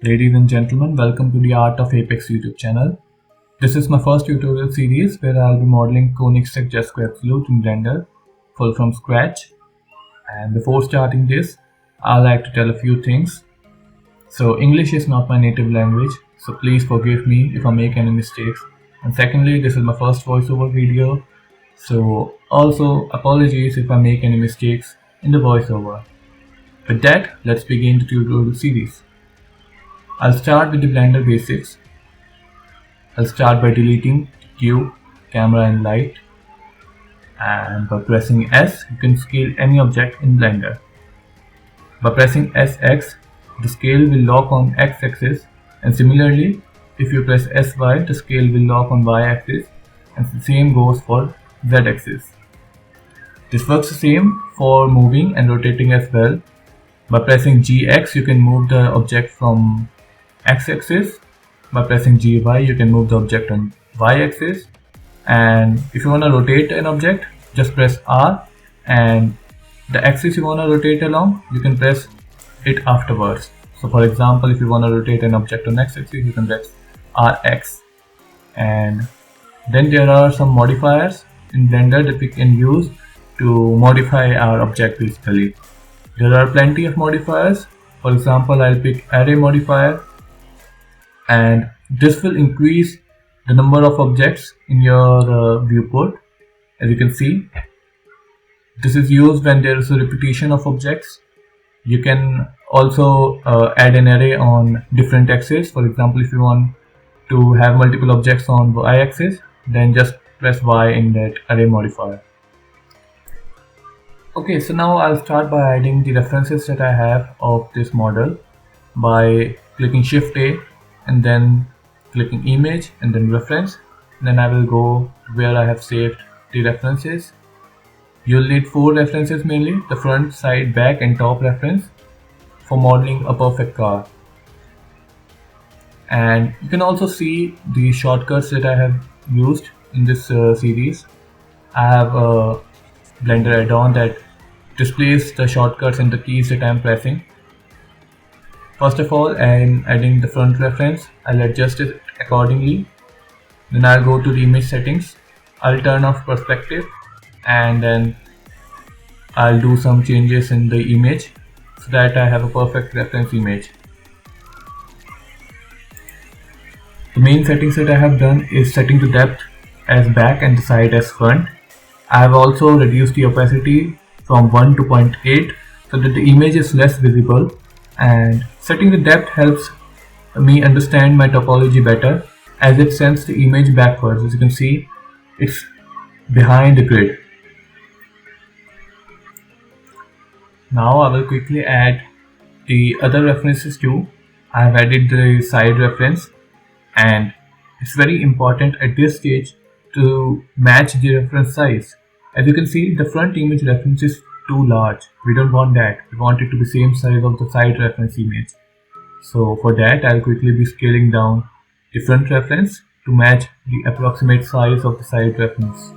Ladies and gentlemen, welcome to the ArtofApex YouTube channel. This is my first tutorial series where I'll be modeling Koenigsegg Jesko Absolut in Blender full from scratch. And before starting this, I'd like to tell a few things. So English is not my native language, so please forgive me if I make any mistakes. And secondly, this is my first voiceover video, so also apologies if I make any mistakes in the voiceover. With that, let's begin the tutorial series. I'll start with the Blender basics. I'll start by deleting cube, camera and light, and by pressing S you can scale any object in Blender. By pressing SX, the scale will lock on X-axis, and similarly if you press SY, the scale will lock on Y-axis, and the same goes for Z-axis. This works the same for moving and rotating as well. By pressing GX you can move the object from X-axis. By pressing GY you can move the object on Y-axis, and if you want to rotate an object, just press R, and the axis you want to rotate along, you can press it afterwards. So for example, if you want to rotate an object on X-axis, you can press RX. And then there are some modifiers in Blender that we can use to modify our object basically. There are plenty of modifiers. For example, I'll pick array modifier, and this will increase the number of objects in your viewport. As you can see, this is used when there is a repetition of objects. You can also add an array on different axes. For example, if you want to have multiple objects on Y-axis, then just press Y in that array modifier. Okay, so now I'll start by adding the references that I have of this model by clicking Shift A and then clicking image and then reference. Then I will go to where I have saved the references. You'll need 4 references mainly: the front, side, back and top reference for modeling a perfect car. And you can also see the shortcuts that I have used in this series. I have a Blender add-on that displays the shortcuts and the keys that I am pressing. First of all, I'm adding the front reference. I'll adjust it accordingly. Then I'll go to the image settings. I'll turn off perspective, and then I'll do some changes in the image so that I have a perfect reference image. The main settings that I have done is setting the depth as back and the side as front. I have also reduced the opacity from 1 to 0.8 so that the image is less visible, and setting the depth helps me understand my topology better as it sends the image backwards. As you can see, it's behind the grid. Now I will quickly add the other references too. I have added the side reference, and it's very important at this stage to match the reference size. As you can see, the front image reference is too large. We don't want that. We want it to be same size of the side reference image. So for that, I'll quickly be scaling down the front reference to match the approximate size of the side reference.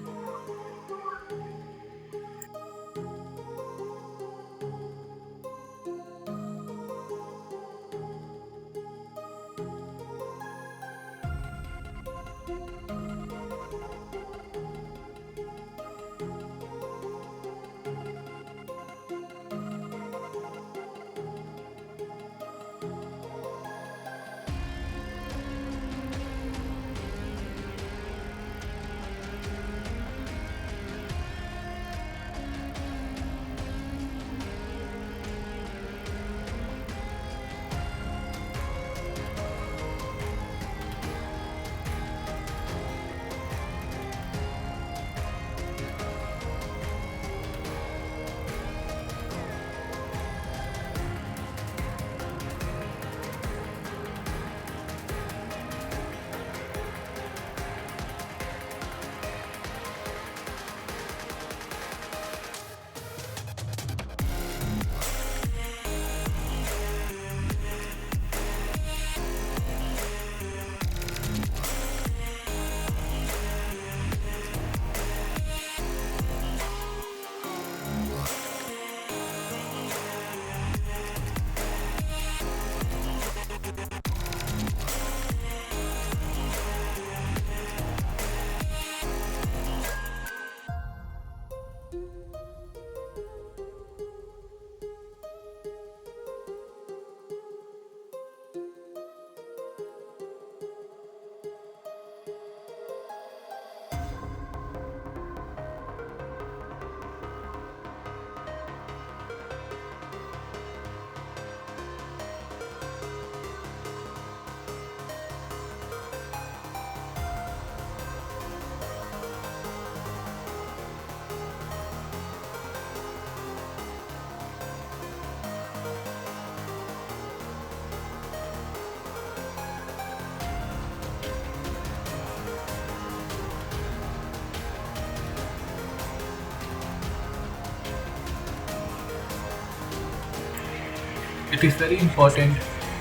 it is very important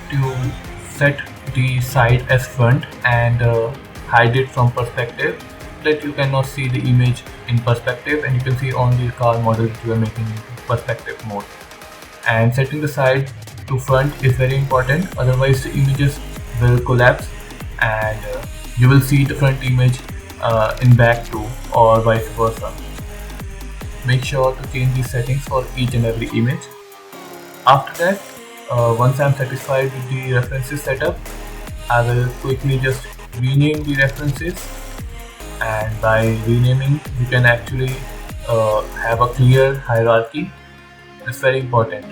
to set the side as front and hide it from perspective, that you cannot see the image in perspective and you can see only the car model that you are making in perspective mode. And setting the side to front is very important, otherwise the images will collapse and you will see the front image in back too, or vice versa. Make sure to change these settings for each and every image. After that, once I am satisfied with the references setup, I will quickly just rename the references, and by renaming you can actually have a clear hierarchy. It's very important.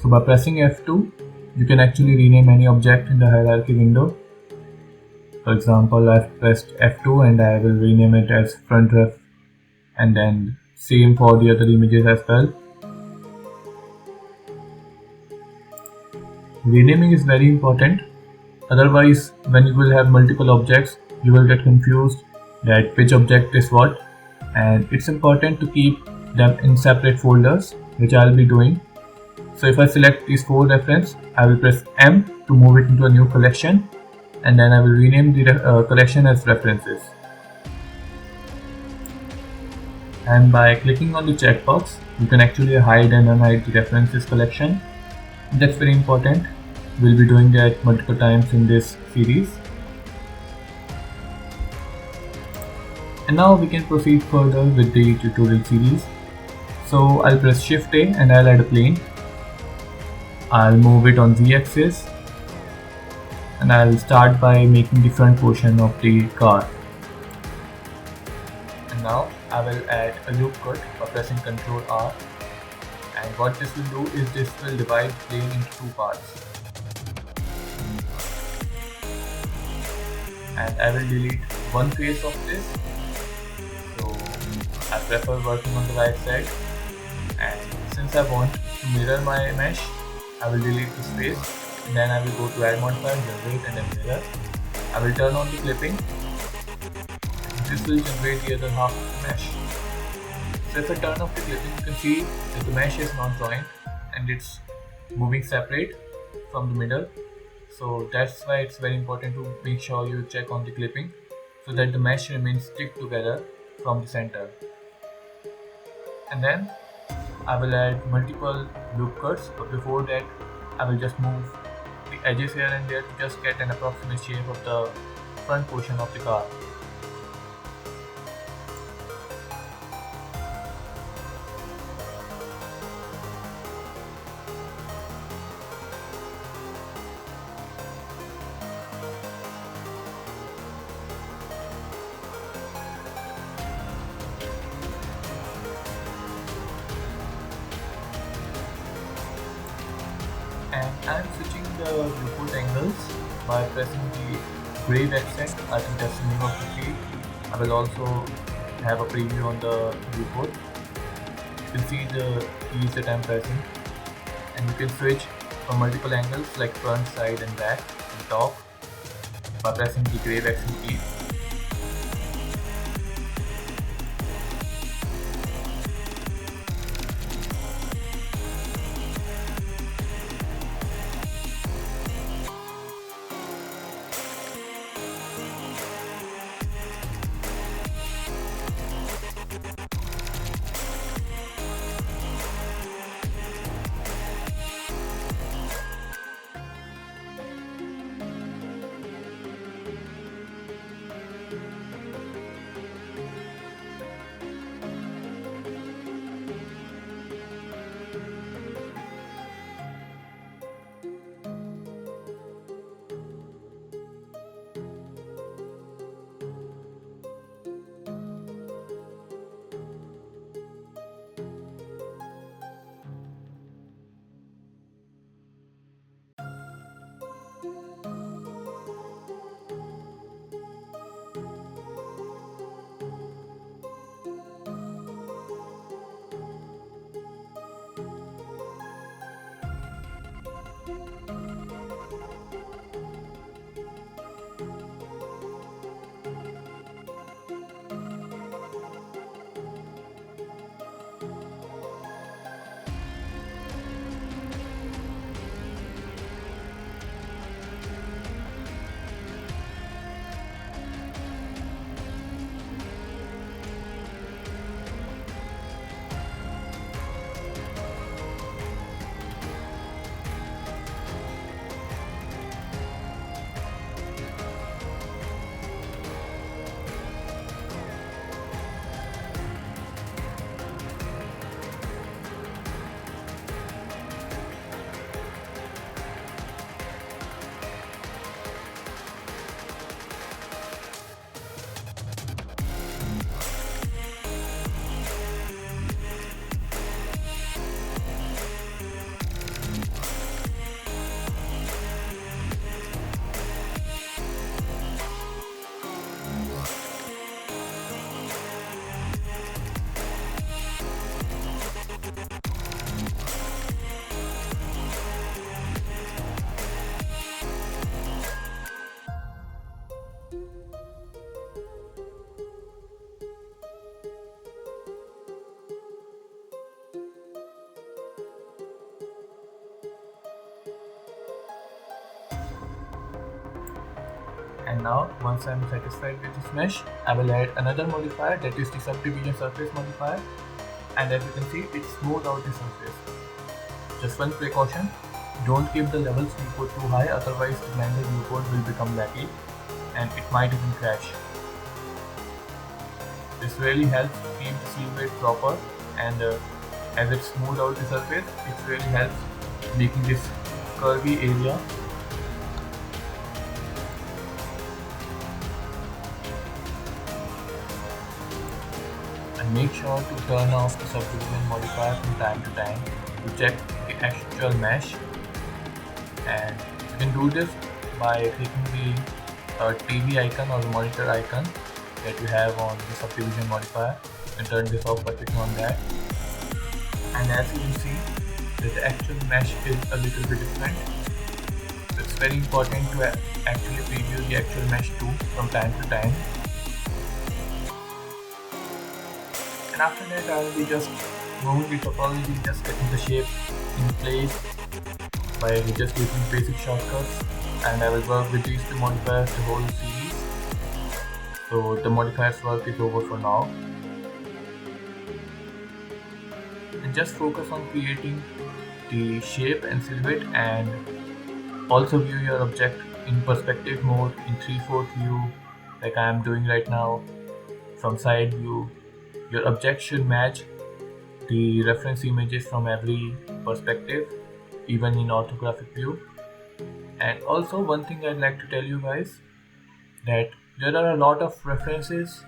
So by pressing F2, you can actually rename any object in the hierarchy window. For example, I've pressed F2 and I will rename it as front ref, and then same for the other images as well. Renaming is very important, otherwise when you will have multiple objects you will get confused that which object is what, and it's important to keep them in separate folders, which I'll be doing. So if I select these 4 references, I will press M to move it into a new collection, and then I will rename the collection as references. And by clicking on the checkbox, you can actually hide and unhide the references collection. That's very important. We'll be doing that multiple times in this series. And now we can proceed further with the tutorial series. So I'll press Shift A and I'll add a plane. I'll move it on Z-axis and I'll start by making the front portion of the car. And now I will add a loop cut by pressing Ctrl R, and what this will do is this will divide the plane into 2 parts. And I will delete one face of this, so I prefer working on the right side, and since I want to mirror my mesh, I will delete this face, and then I will go to add modifier, generate, and then mirror. I will turn on the clipping. This will generate the other half of the mesh. So if I turn off the clipping, you can see that the mesh is not joined and it's moving separate from the middle. So that's why it's very important to make sure you check on the clipping so that the mesh remains stick together from the center. And then I will add multiple loop cuts, but before that I will just move the edges here and there to just get an approximate shape of the front portion of the car. And I am switching the viewport angles by pressing the grave accent. I think that's the name of the key. I will also have a preview on the viewport. You can see the keys that I am pressing, and you can switch from multiple angles like front, side, and back and top by pressing the grave accent key. And now once I'm satisfied with this mesh, I will add another modifier, that is the subdivision surface modifier, and as you can see, it smooths out the surface. Just one precaution, don't keep the levels viewport too high, otherwise the Blender viewport will become laggy and it might even crash. This really helps keep the silhouette proper, and as it smooths out the surface, it really helps making this curvy area. And make sure to turn off the subdivision modifier from time to time to check the actual mesh. And you can do this by clicking the TV icon or the monitor icon that you have on the subdivision modifier, and turn this off by clicking on that. And as you can see, that the actual mesh is a little bit different. So it's very important to actually preview the actual mesh too from time to time. And after that, I will be just moving the topology, just getting the shape in place by just using basic shortcuts, and I will work with these two modifiers the whole series. So the modifiers work is over for now. And just focus on creating the shape and silhouette, and also view your object in perspective mode in 3/4 view like I am doing right now. From side view, your object should match the reference images from every perspective, even in orthographic view. And also one thing I'd like to tell you guys, that there are a lot of references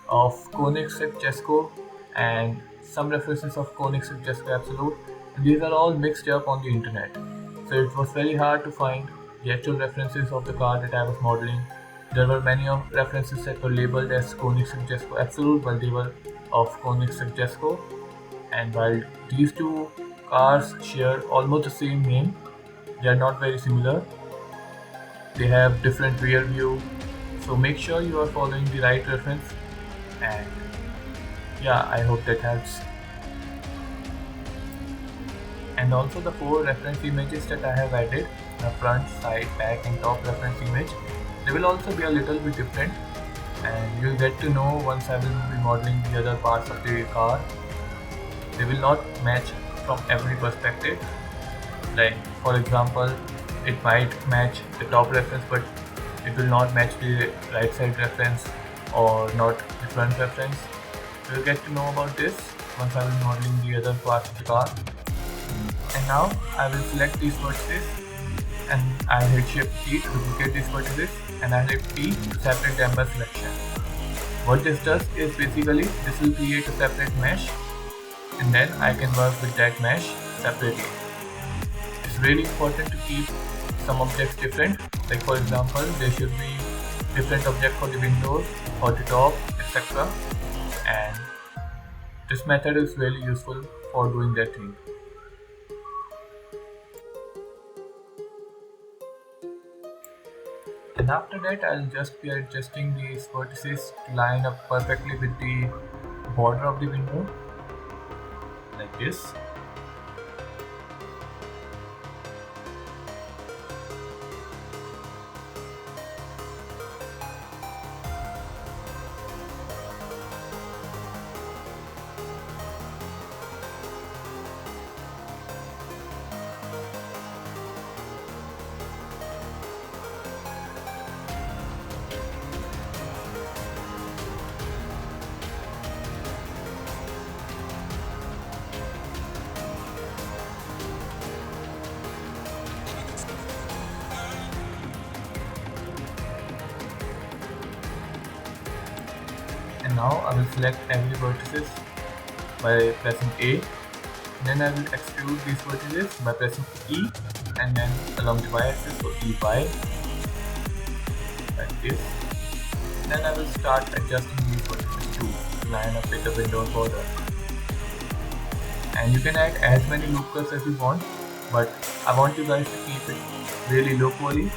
of Koenigsegg Jesko and some references of Koenigsegg Jesko Absolut, and these are all mixed up on the internet. So it was very hard to find the actual references of the car that I was modeling. There were many of references that were labeled as Koenigsegg Jesko Absolut, while they were of Koenigsegg Jesko. And while these two cars share almost the same name, they are not very similar. They have different rear view, so make sure you are following the right reference. And yeah, I hope that helps. And also the 4 reference images that I have added, the front, side, back and top reference image, they will also be a little bit different, and you'll get to know once I will be modeling the other parts of the car. They will not match from every perspective. Like for example, it might match the top reference, but it will not match the right side reference or not the front reference. You'll get to know about this once I will be modeling the other parts of the car. And now I will select these vertices, and I'll hit Shift T to duplicate these vertices, and I'll hit T to separate them by selection. What this does is basically this will create a separate mesh, and then I can work with that mesh separately. It's really important to keep some objects different, like for example there should be different object for the windows or the top, etc. And this method is really useful for doing that thing. And after that, I'll just be adjusting these vertices to line up perfectly with the border of the window, like this. And now I will select every vertices by pressing A. Then I will extrude these vertices by pressing E, and then along the y-axis, so EY, like this. Then I will start adjusting these vertices too to line up with the window border. And you can add as many loop cuts as you want, but I want you guys to keep it really low poly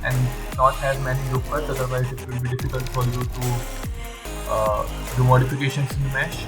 and not have many loop cuts, otherwise it will be difficult for you to do modifications in the mesh.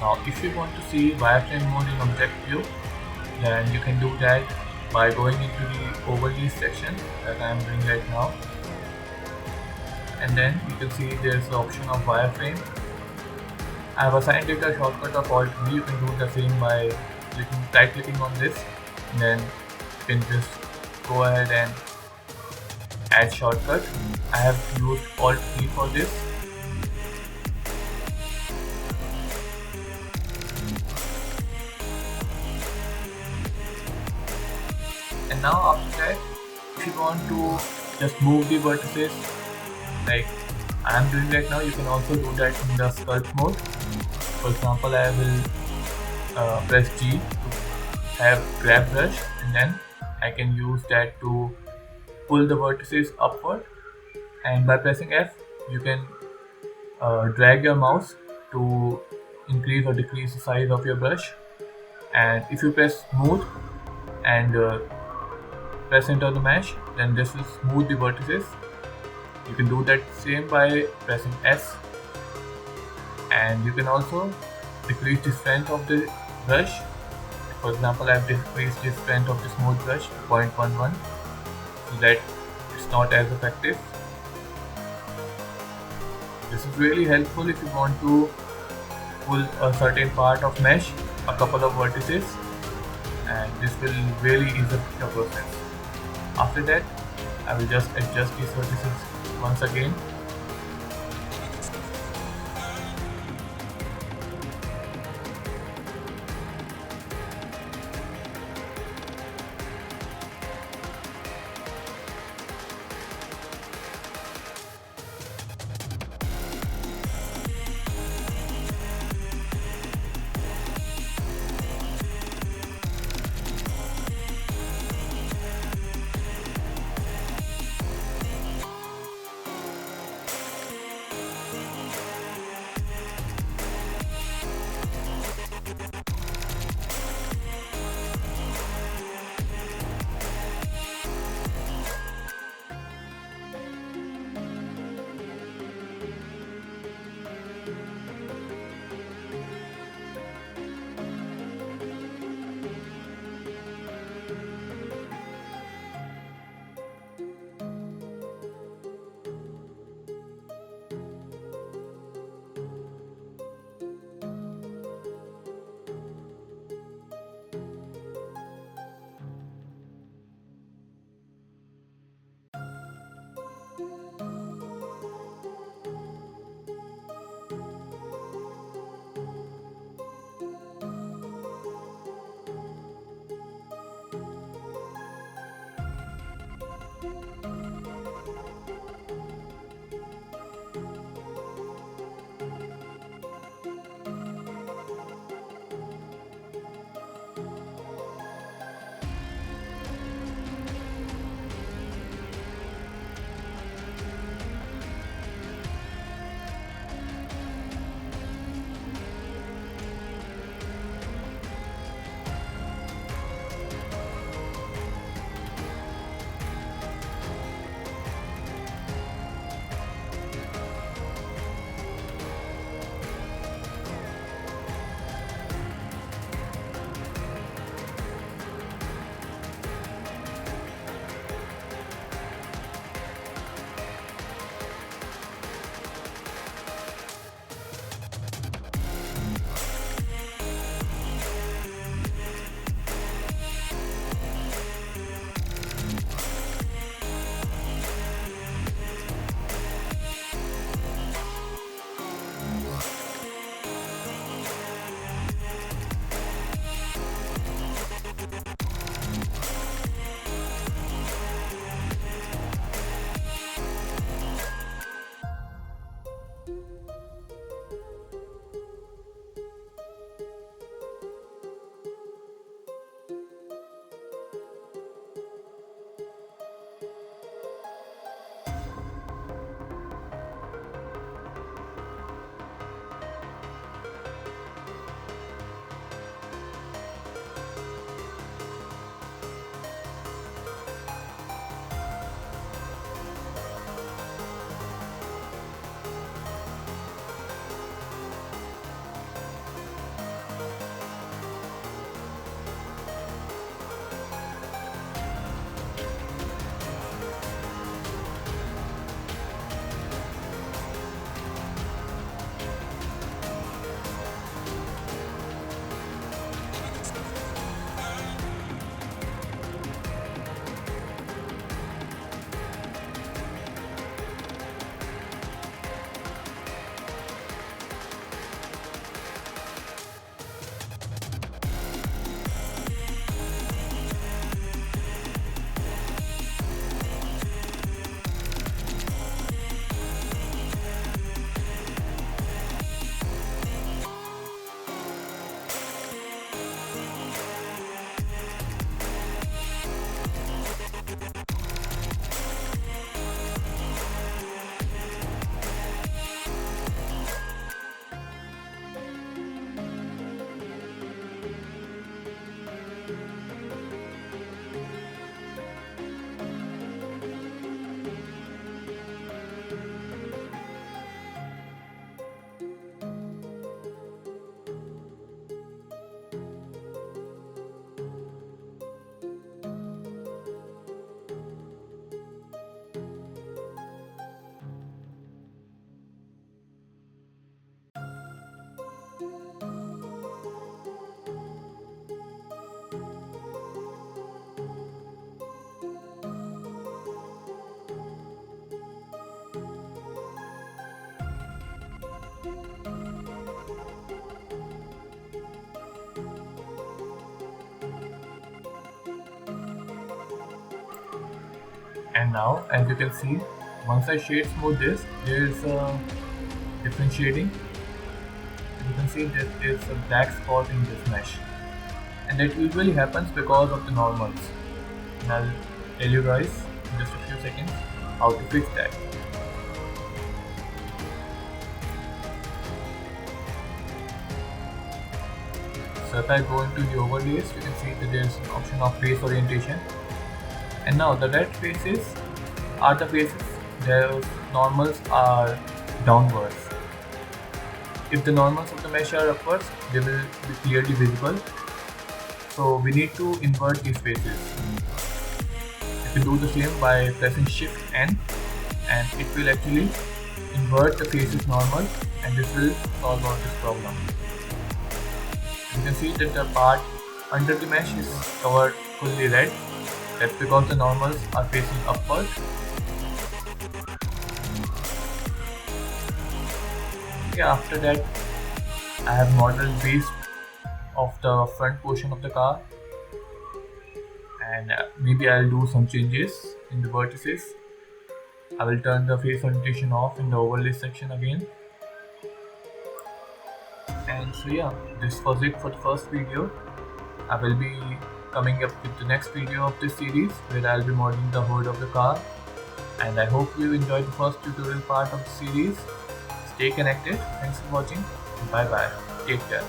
Now if you want to see wireframe mode in object view, then you can do that by going into the overlays section that I am doing right now, and then you can see there's the option of wireframe. I have assigned it a shortcut of Alt V. You can do the same by right clicking on this, and then you can just go ahead and add shortcut. I have used Alt V for this. And now after that, if you want to just move the vertices like I am doing right now, you can also do that in the sculpt mode. For example, I will press G to have grab brush, and then I can use that to pull the vertices upward, and by pressing F you can drag your mouse to increase or decrease the size of your brush. And if you press smooth and press enter the mesh, then this will smooth the vertices. You can do that same by pressing S, and you can also decrease the strength of the brush. For example, I have decreased the strength of the smooth brush to 0.11 so that it's not as effective. This is really helpful if you want to pull a certain part of mesh, a couple of vertices, and this will really ease up the process. After that, I will just adjust these vertices once again. And now, as you can see, once I shade smooth this, there is a different shading. You can see that there is a black spot in this mesh, and that usually happens because of the normals. And I'll tell you guys in just a few seconds how to fix that. So if I go into the overlays, you can see that there is an option of face orientation. And now the red faces are the faces, their normals are downwards. If the normals of the mesh are upwards, they will be clearly visible. So we need to invert these faces. You can do the same by pressing Shift N, and it will actually invert the faces normal, and this will solve all this problem. You can see that the part under the mesh is covered fully red. That's because the normals are facing upward. Okay, after that I have modeled base of the front portion of the car, and maybe I'll do some changes in the vertices. I will turn the face orientation off in the overlay section again. And so yeah, this was it for the first video. I will be coming up with the next video of this series where I'll be modeling the hood of the car. And I hope you enjoyed the first tutorial part of the series. Stay connected. Thanks for watching. Bye bye. Take care.